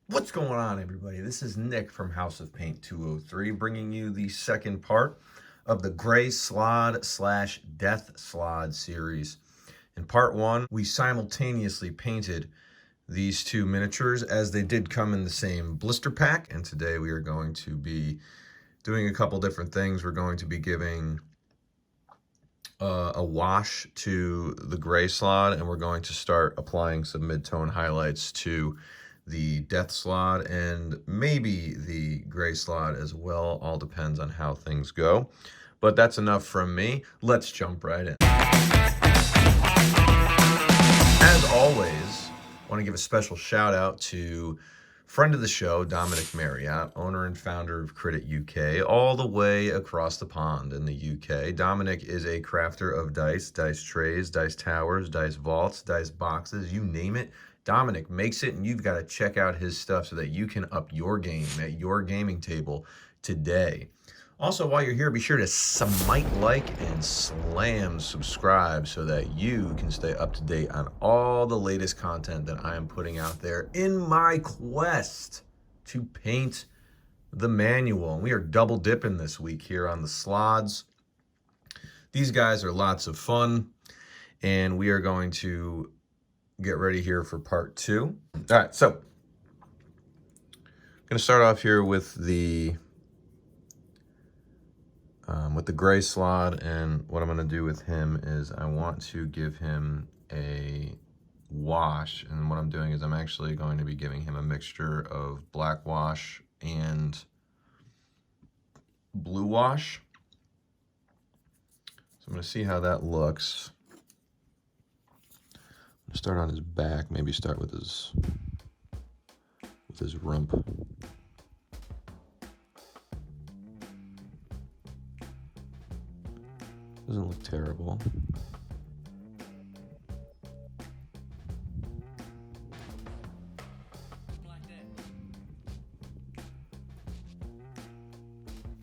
What's going on, everybody? This is Nick from House of Paint 203, bringing you the second part of the Gray Slaad / Death Slaad series. In part one, we simultaneously painted these two miniatures as they did come in the same blister pack, and today we are going to be doing a couple different things. We're going to be giving a wash to the Gray Slaad, and we're going to start applying some mid-tone highlights to the Death Slaad and maybe the Gray Slaad as well. All depends on how things go. But that's enough from me. Let's jump right in. As always, I want to give a special shout out to friend of the show, Dominic Marriott, owner and founder of Critit UK, all the way across the pond in the UK. Dominic is a crafter of dice, dice trays, dice towers, dice vaults, dice boxes, you name it. Dominic makes it, and you've got to check out his stuff so that you can up your game at your gaming table today. Also, while you're here, be sure to smite like and slam subscribe so that you can stay up to date on all the latest content that I am putting out there in my quest to paint the manual. And we are double dipping this week here on the Slaads. These guys are lots of fun, and we are going to get ready here for part two. All right, so I'm going to start off here with the Gray Slaad, and what I'm going to do with him is I want to give him a wash, and what I'm doing is I'm actually going to be giving him a mixture of black wash and blue wash. So I'm going to see how that looks. Start on his back, maybe start with his rump. Doesn't look terrible.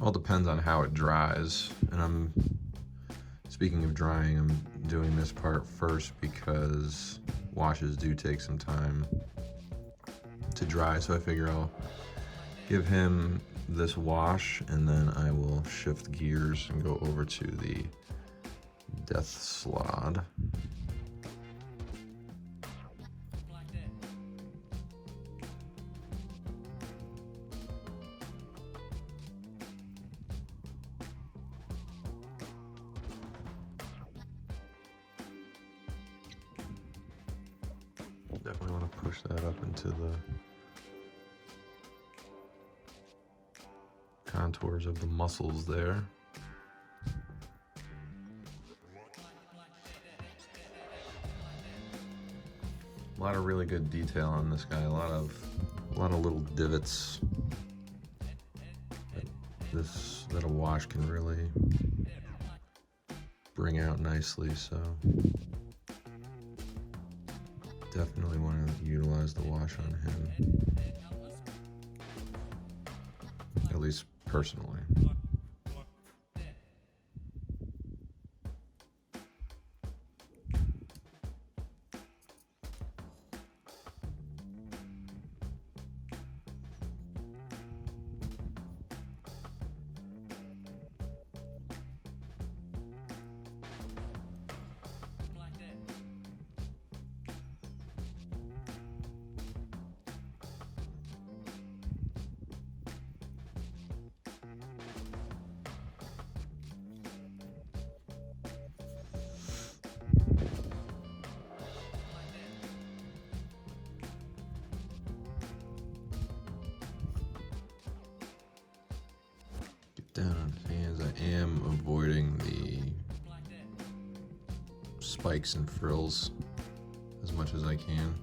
All depends on how it dries, and speaking of drying, I'm doing this part first because washes do take some time to dry, so I figure I'll give him this wash and then I will shift gears and go over to the Death Slaad. Definitely want to push that up into the contours of the muscles there. A lot of really good detail on this guy. A lot of little divots that a wash can really bring out nicely. So definitely want to utilize the wash on him, at least personally. Down on his hands, I am avoiding the spikes and frills as much as I can.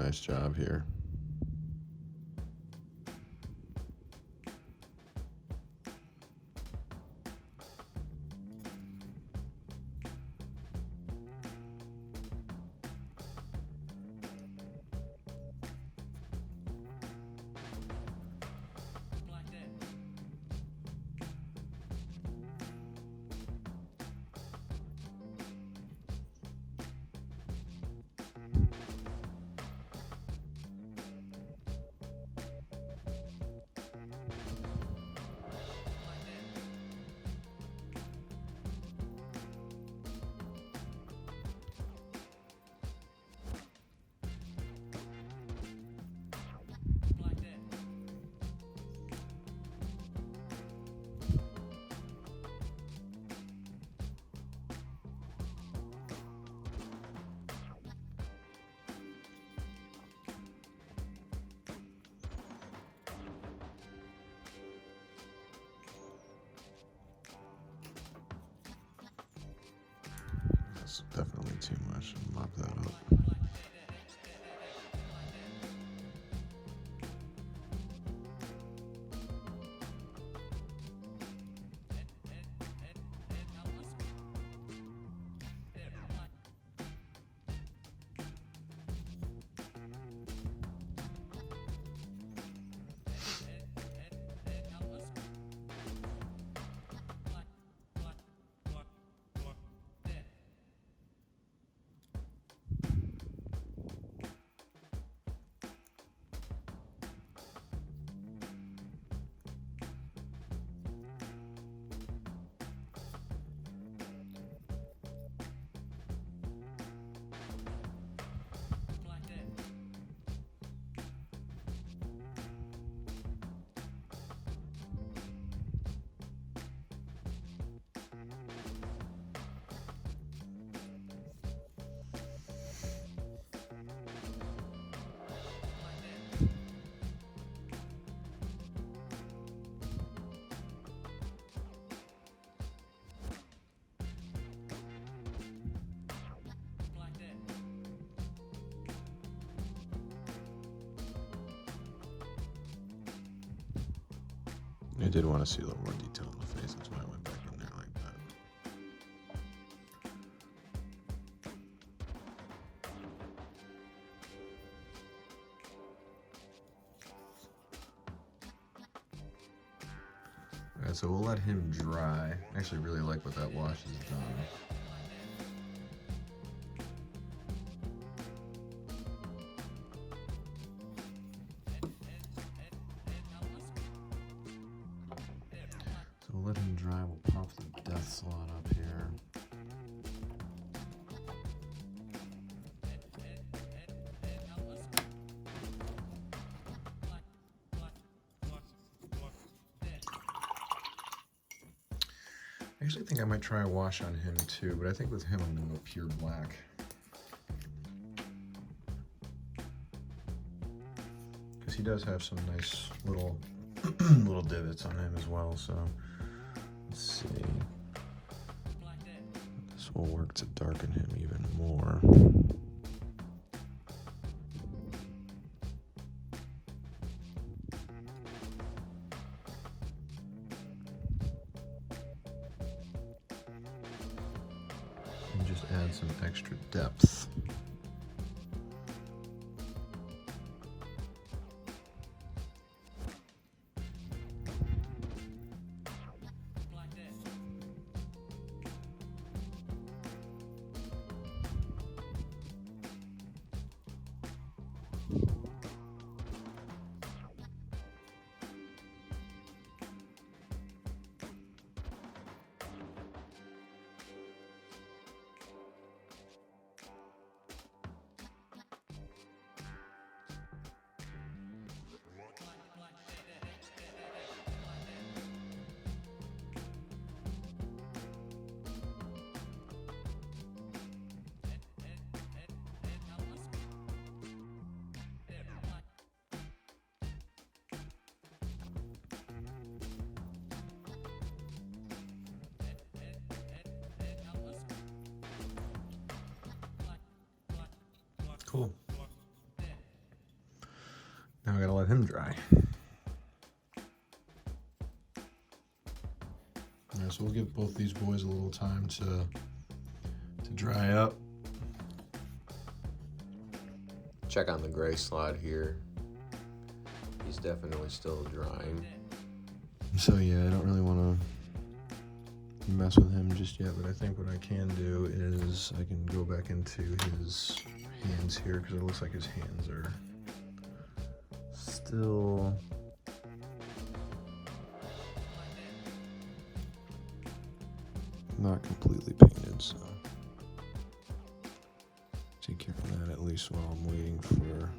nice job here. That's definitely too much. Mop that up. I did want to see a little more detail in the face. That's why I went back in there like that. All right, so we'll let him dry. I actually really like what that wash has done. We'll let him dry. We'll pop the death slot up here. I actually think I might try a wash on him too, but I think with him I'm gonna go pure black. Because he does have some nice little little divots on him as well, so let's see. This will work to darken him even more. And just add some extra depth. Cool. Now I gotta let him dry. Alright, so we'll give both these boys a little time to dry up. Check on the gray Slaad here. He's definitely still drying. So yeah, I don't really want to mess with him just yet, but I think what I can do is I can go back into his hands here, because it looks like his hands are still not completely painted, so take care of that at least while I'm waiting for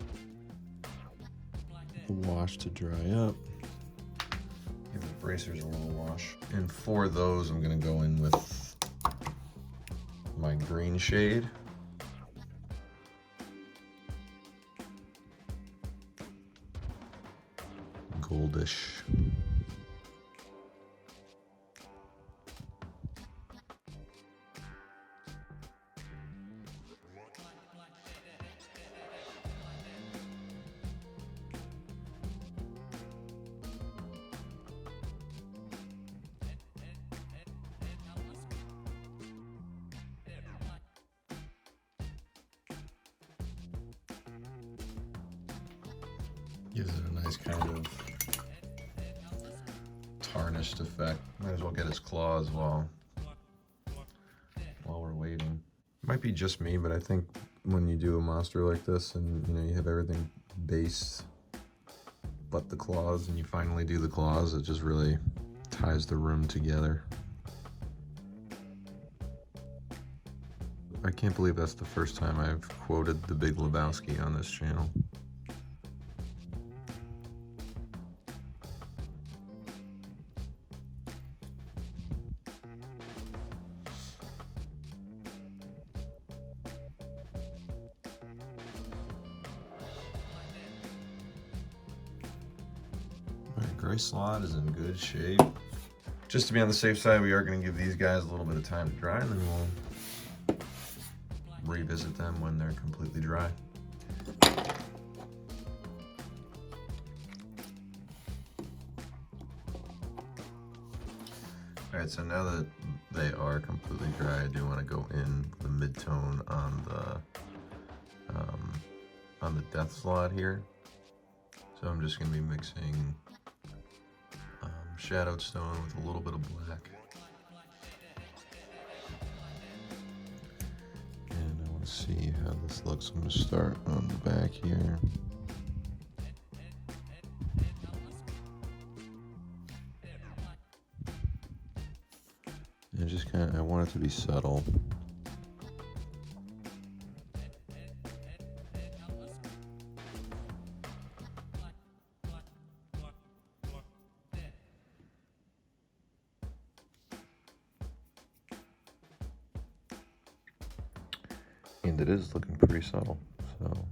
the wash to dry up. Give the bracers a little wash. And for those, I'm gonna go in with my green shade. Goldish. Gives it a nice kind of tarnished effect. Might as well get his claws while we're waiting. Might be just me, but I think when you do a monster like this and you have everything based but the claws, and you finally do the claws, it just really ties the room together. I can't believe that's the first time I've quoted The Big Lebowski on this channel. Alright, gray Slaad is in good shape. Just to be on the safe side, we are going to give these guys a little bit of time to dry, and then we'll revisit them when they're completely dry. Alright, so now that they are completely dry, I do want to go in the mid-tone on the Death Slaad here. So I'm just going to be mixing shadowed stone with a little bit of black. And I want to see how this looks. I'm going to start on the back here. And just I want it to be subtle. And it is looking pretty subtle, so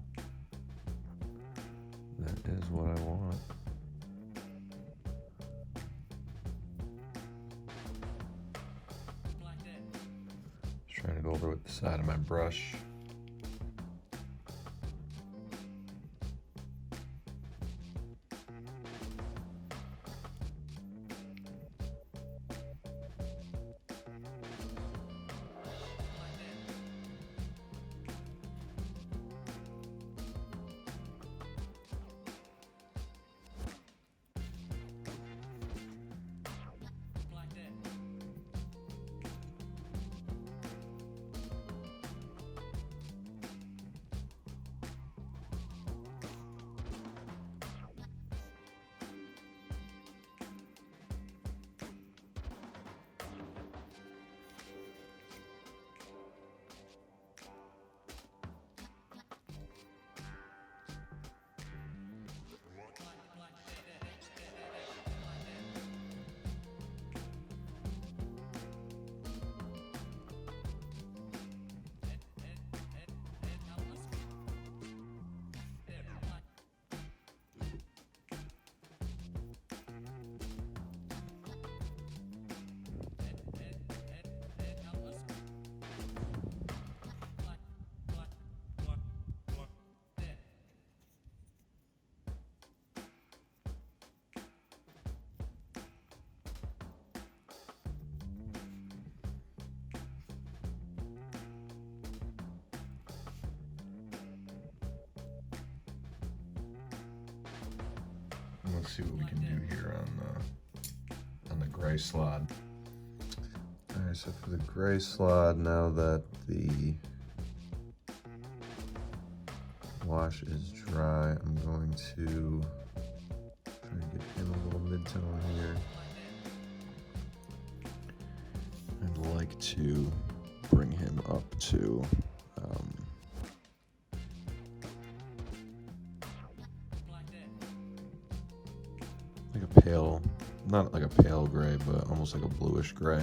that is what I want. Just trying to go over with the side of my brush. let's see what we can do here on the gray Slaad. All right, so for the gray Slaad, now that the wash is dry, I'm going to try to get him a little mid-tone here. I'd like to bring him up to like a pale, not like a pale gray, but almost like a bluish gray.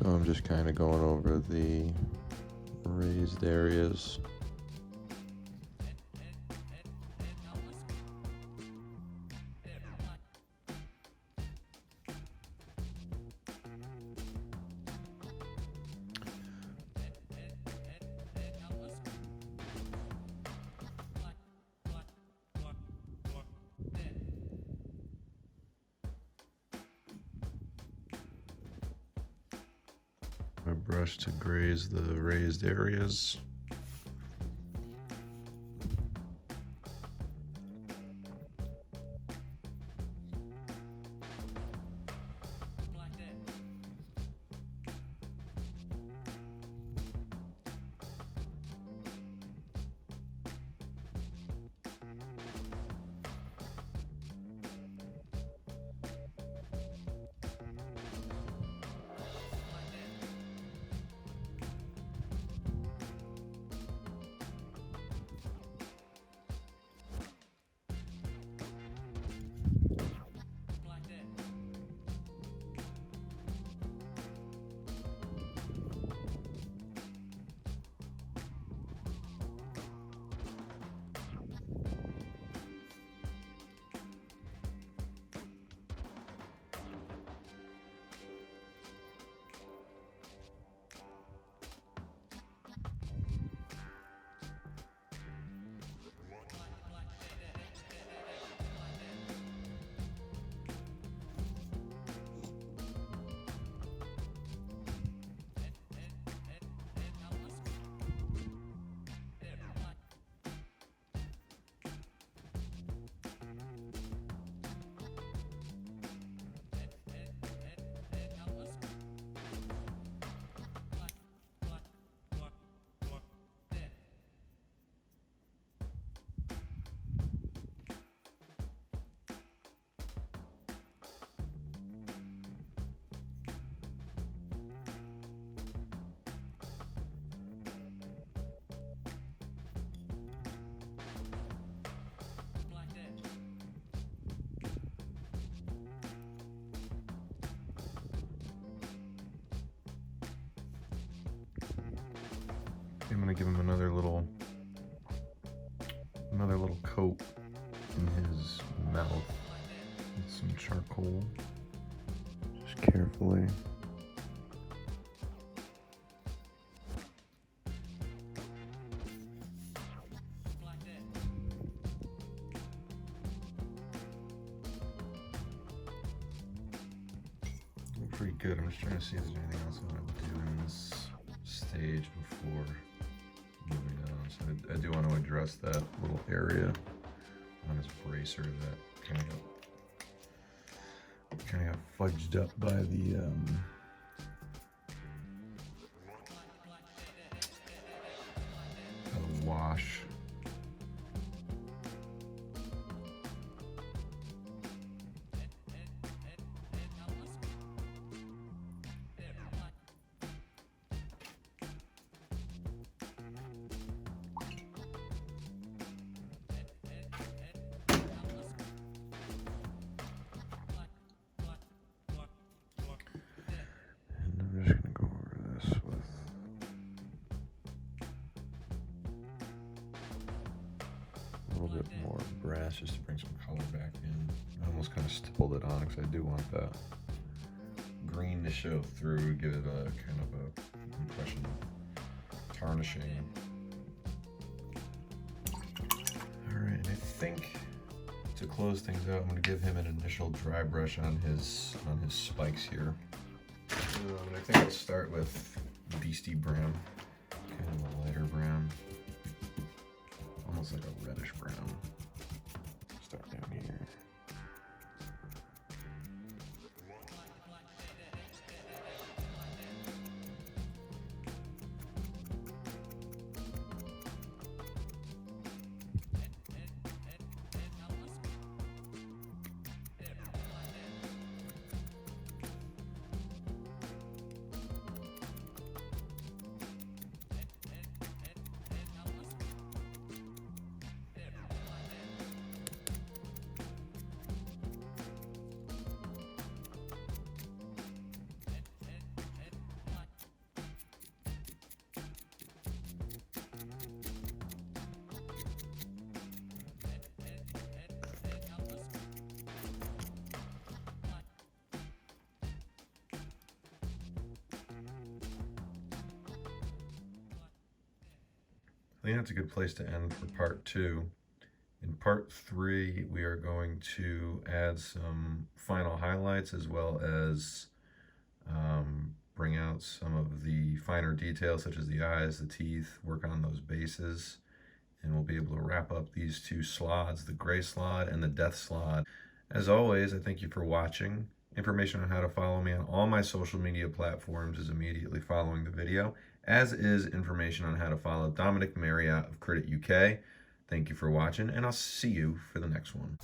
So I'm just kind of going over the raised areas. My brush to graze the raised areas. I'm gonna give him another little coat in his mouth with some charcoal, just carefully. Pretty good. I'm just trying to see if there's anything else I want to do in this stage before moving on. So I do want to address that little area on his bracer that kind of got fudged up by the wash. More brass just to bring some color back in. I almost kind of stippled it on because I do want that green to show through, give it a kind of a impression of tarnishing. All right, I think to close things out, I'm going to give him an initial dry brush on his spikes here. And I think I'll start with Beastie Brown, kind of a lighter brown, almost like a reddish brown. Start down here. I think that's a good place to end for part 2. In part 3, we are going to add some final highlights as well as bring out some of the finer details such as the eyes, the teeth, work on those bases, and we'll be able to wrap up these 2 Slaads, the Gray Slaad and the Death Slaad. As always, I thank you for watching. Information on how to follow me on all my social media platforms is immediately following the video, as is information on how to follow Dominic Marriott of Credit UK. Thank you for watching, and I'll see you for the next one.